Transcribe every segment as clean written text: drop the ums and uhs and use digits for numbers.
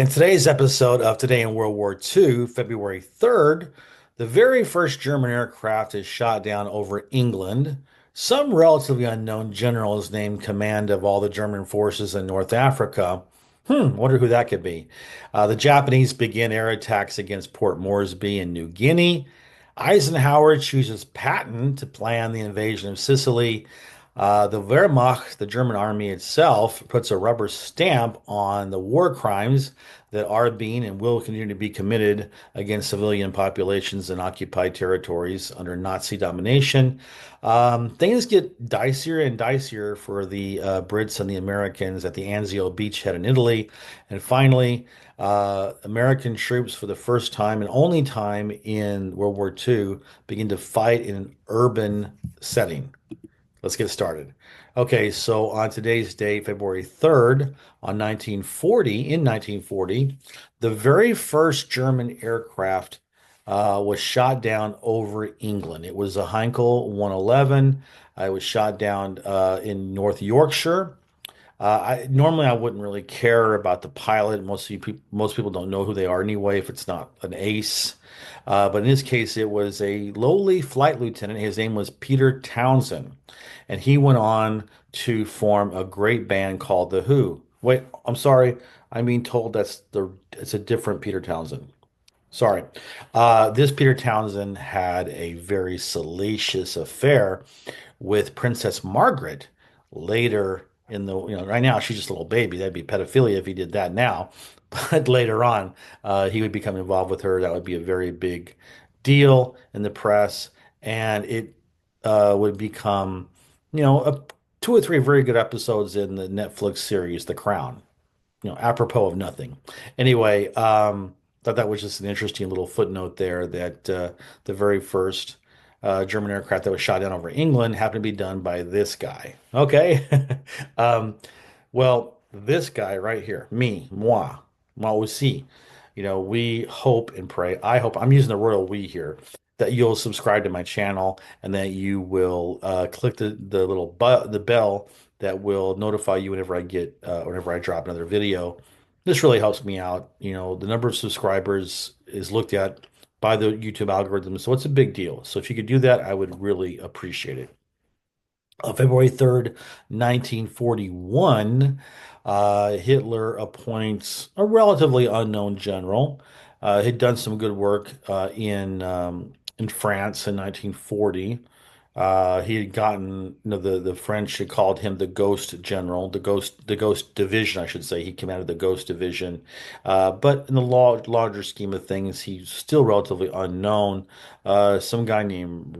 In today's episode of Today in World War II, February 3rd, the very first German aircraft is shot down over England. Some relatively unknown general is named command of all the German forces in North Africa. Wonder who that could be. The Japanese begin air attacks against Port Moresby in New Guinea. Eisenhower chooses Patton to plan the invasion of Sicily. The Wehrmacht, the German army itself, puts a rubber stamp on the war crimes that are being and will continue to be committed against civilian populations in occupied territories under Nazi domination. Things get dicier and dicier for the Brits and the Americans at the Anzio beachhead in Italy. And finally, American troops, for the first time and only time in World War II, begin to fight in an urban setting. Let's get started. Okay, so on today's date, February 3rd, in 1940, the very first German aircraft was shot down over England. It was a Heinkel 111. It was shot down in North Yorkshire. Normally I wouldn't really care about the pilot. Most people don't know who they are anyway if it's not an ace. But in this case, it was a lowly flight lieutenant. His name was Peter Townsend, and he went on to form a great band called The Who. Wait, I'm sorry. I'm being told it's a different Peter Townsend. Sorry. This Peter Townsend had a very salacious affair with Princess Margaret later right now she's just a little baby. That'd be pedophilia if he did that now. But later on, he would become involved with her. That would be a very big deal in the press. And it would become, two or three very good episodes in the Netflix series, The Crown, apropos of nothing. Anyway, thought that was just an interesting little footnote there that the very first German aircraft that was shot down over England happened to be done by this guy. Okay. um, well, this guy right here, moi aussi. We hope and pray. I hope I'm using the royal we here that you'll subscribe to my channel and that you will click the little the bell that will notify you whenever I drop another video. This really helps me out. The number of subscribers is looked at by the YouTube algorithm, so it's a big deal. So if you could do that, I would really appreciate it. February 3rd, 1941, Hitler appoints a relatively unknown general. He'd done some good work in France in 1940. He had gotten, the French had called him the Ghost General, the Ghost Division, I should say. He commanded the Ghost Division. But in the larger scheme of things, he's still relatively unknown. Some guy named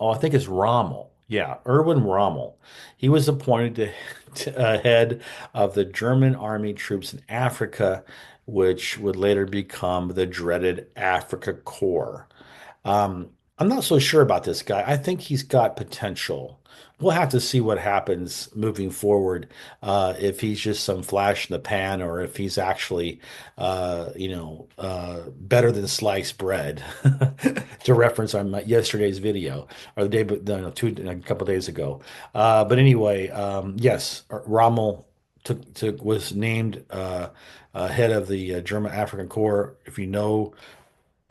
oh, I think it's Rommel. Yeah, Erwin Rommel. He was appointed to head of the German army troops in Africa, which would later become the dreaded Afrika Korps. Um, I'm not so sure about this guy. I think he's got potential. We'll have to see what happens moving forward, if he's just some flash in the pan or if he's actually, better than sliced bread, to reference on yesterday's video or the day, but no, a couple days ago. But anyway, yes, Rommel was named head of the German African Corps. If you know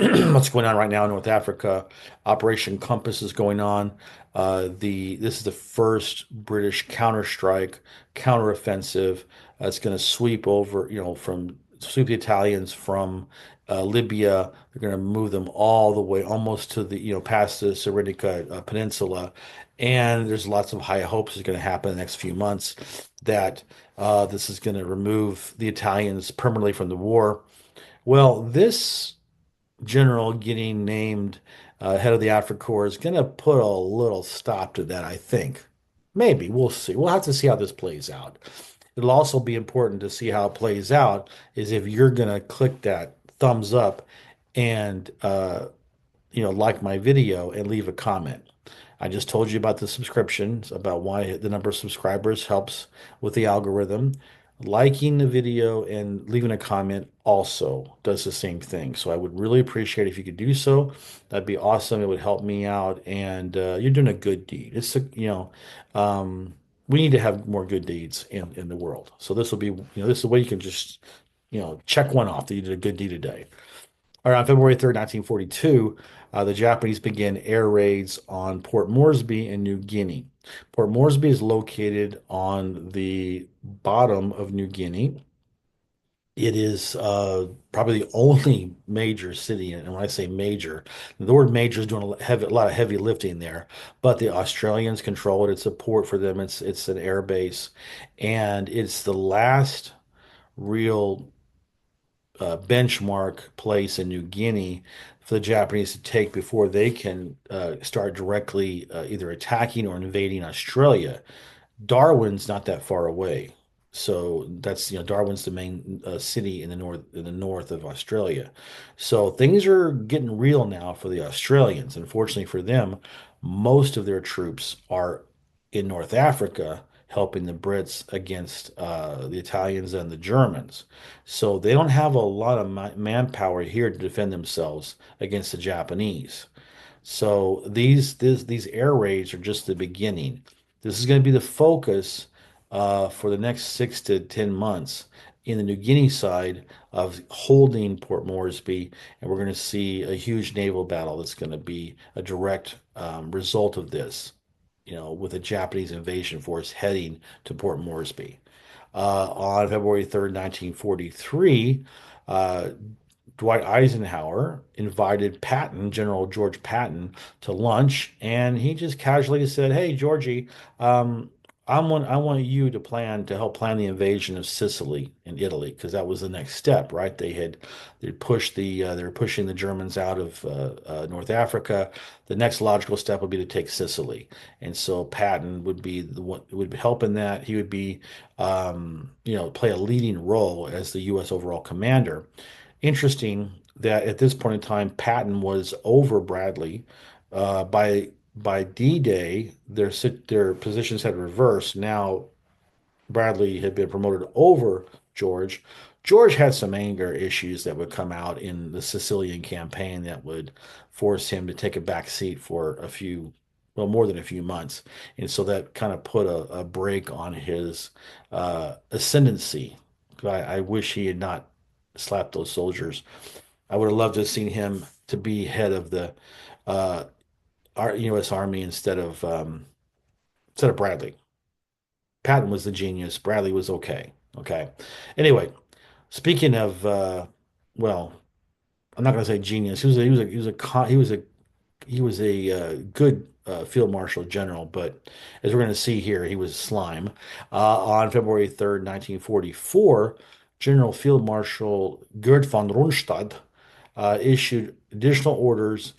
what's going on right now in North Africa. Operation Compass is going on. This is the first British counterstrike, counteroffensive. It's going to sweep over, from sweep the Italians from Libya. They're going to move them all the way almost to past the Cyrenaica Peninsula. And there's lots of high hopes is going to happen in the next few months that this is going to remove the Italians permanently from the war. Well, this general getting named head of the Afrika Korps is going to put a little stop to that, I think. Maybe we'll see. We'll have to see how this plays out. It'll also be important to see how it plays out is if you're going to click that thumbs up and like my video and leave a comment. I just told you about the subscriptions, about why the number of subscribers helps with the algorithm. Liking the video and leaving a comment also does the same thing. So I would really appreciate if you could do so. That'd be awesome. It would help me out, and you're doing a good deed. Um, we need to have more good deeds in the world. So this will be, this is the way you can just, check one off that you did a good deed today. All right, on February 3rd, 1942, the Japanese began air raids on Port Moresby in New Guinea. Port Moresby is located on the bottom of New Guinea. It is probably the only major city, and when I say major, the word major is doing a lot of heavy lifting there. But the Australians control it. It's a port for them. It's an air base, and it's the last real benchmark place in New Guinea for the Japanese to take before they can start directly either attacking or invading Australia. Darwin's not that far away. So that's, Darwin's the main city in the north of Australia. So things are getting real now for the Australians. Unfortunately for them, most of their troops are in North Africa helping the Brits against the Italians and the Germans. So they don't have a lot of manpower here to defend themselves against the Japanese. So these air raids are just the beginning. This is going to be the focus for the next 6 to 10 months in the New Guinea side of holding Port Moresby, and we're going to see a huge naval battle that's going to be a direct result of this, with a Japanese invasion force heading to Port Moresby. On February 3rd, 1943, uh, Dwight Eisenhower invited General George Patton, to lunch, and he just casually said, "Hey, Georgie, um, I want you to help plan the invasion of Sicily in Italy, because that was the next step, right? They were pushing the Germans out of North Africa. The next logical step would be to take Sicily, and so Patton would be the one would help in that. He would be, play a leading role as the U.S. overall commander." Interesting that at this point in time, Patton was over Bradley. By D-Day, their positions had reversed. Now Bradley had been promoted over George. George had some anger issues that would come out in the Sicilian campaign that would force him to take a back seat for more than a few months. And so that kind of put a break on his ascendancy. I wish he had not slapped those soldiers. I would have loved to have seen him to be head of the uh, U.S. Army instead of Bradley. Patton was the genius. Bradley was okay. Okay. Anyway, speaking of, well, I'm not going to say genius. He was a good field marshal general, but as we're going to see here, he was slime. On February 3rd, 1944, General Field Marshal Gerd von Rundstedt issued additional orders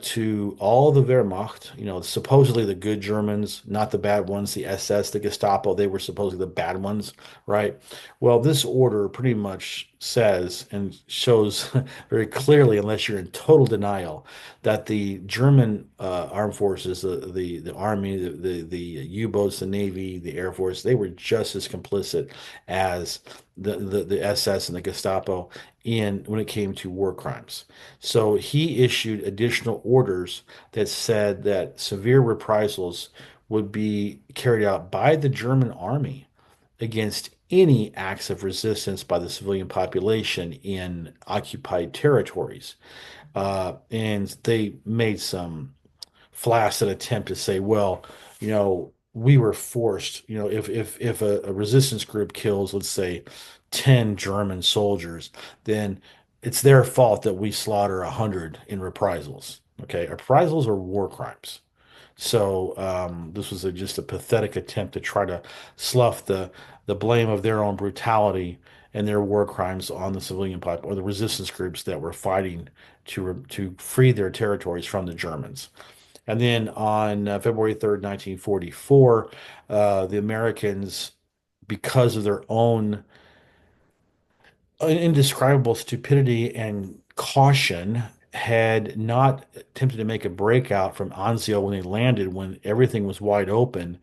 to all the Wehrmacht, supposedly the good Germans, not the bad ones, the SS, the Gestapo, they were supposedly the bad ones, right? Well, this order pretty much says and shows very clearly, unless you're in total denial, that the German armed forces, the army, the U-boats, the Navy, the Air Force, they were just as complicit as the SS and the Gestapo in when it came to war crimes. So he issued additional orders that said that severe reprisals would be carried out by the German army against any acts of resistance by the civilian population in occupied territories. And they made some flaccid attempt to say, well, we were forced, if a resistance group kills, let's say, 10 German soldiers, then it's their fault that we slaughter 100 in reprisals. Okay, reprisals are war crimes. So this was just a pathetic attempt to try to slough the blame of their own brutality and their war crimes on the civilian population or the resistance groups that were fighting to free their territories from the Germans. And then on February 3rd, 1944, the Americans, because of their own indescribable stupidity and caution, had not attempted to make a breakout from Anzio when they landed, when everything was wide open.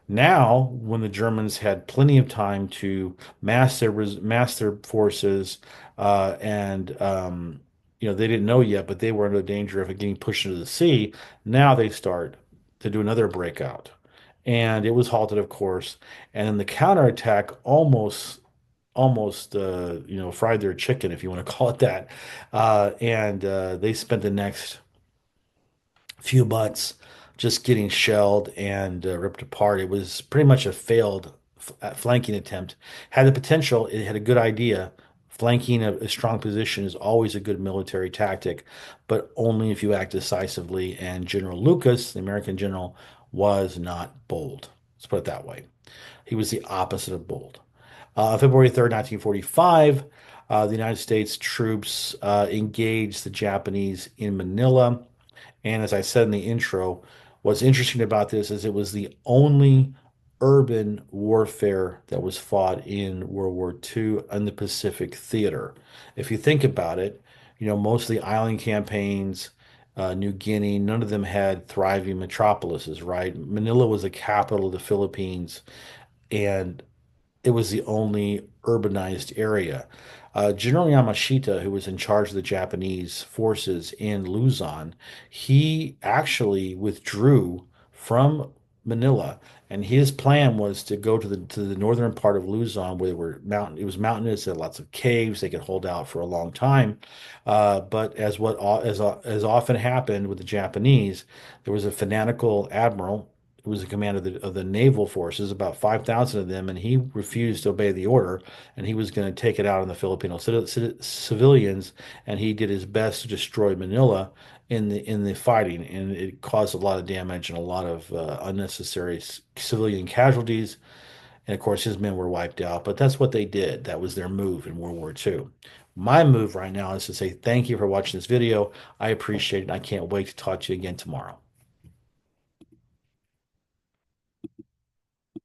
Now, when the Germans had plenty of time to mass their forces, and they didn't know yet, but they were under danger of getting pushed into the sea. Now they start to do another breakout, and it was halted, of course. And then the counterattack almost fried their chicken, if you want to call it that. And they spent the next few months just getting shelled and ripped apart. It was pretty much a failed flanking attempt. Had the potential, it had a good idea. Flanking a strong position is always a good military tactic, but only if you act decisively. And General Lucas, the American general, was not bold. Let's put it that way. He was the opposite of bold. February 3rd, 1945, the United States troops engaged the Japanese in Manila. And as I said in the intro, what's interesting about this is it was the only urban warfare that was fought in World War II in the Pacific theater. If you think about it, most of the island campaigns, New Guinea, none of them had thriving metropolises, right? Manila was the capital of the Philippines, and it was the only urbanized area. General Yamashita, who was in charge of the Japanese forces in Luzon, he actually withdrew from Manila, and his plan was to go to the northern part of Luzon, where there were mountain. It was mountainous, there had lots of caves. They could hold out for a long time. But as often happened with the Japanese, there was a fanatical admiral who was in command of the naval forces, about 5,000 of them, and he refused to obey the order, and he was going to take it out on the Filipino civilians, and he did his best to destroy Manila in the fighting, and it caused a lot of damage and a lot of unnecessary civilian casualties. And of course, his men were wiped out, but that's what they did. That was their move in World War II. My move right now is to say thank you for watching this video. I appreciate it. And I can't wait to talk to you again tomorrow.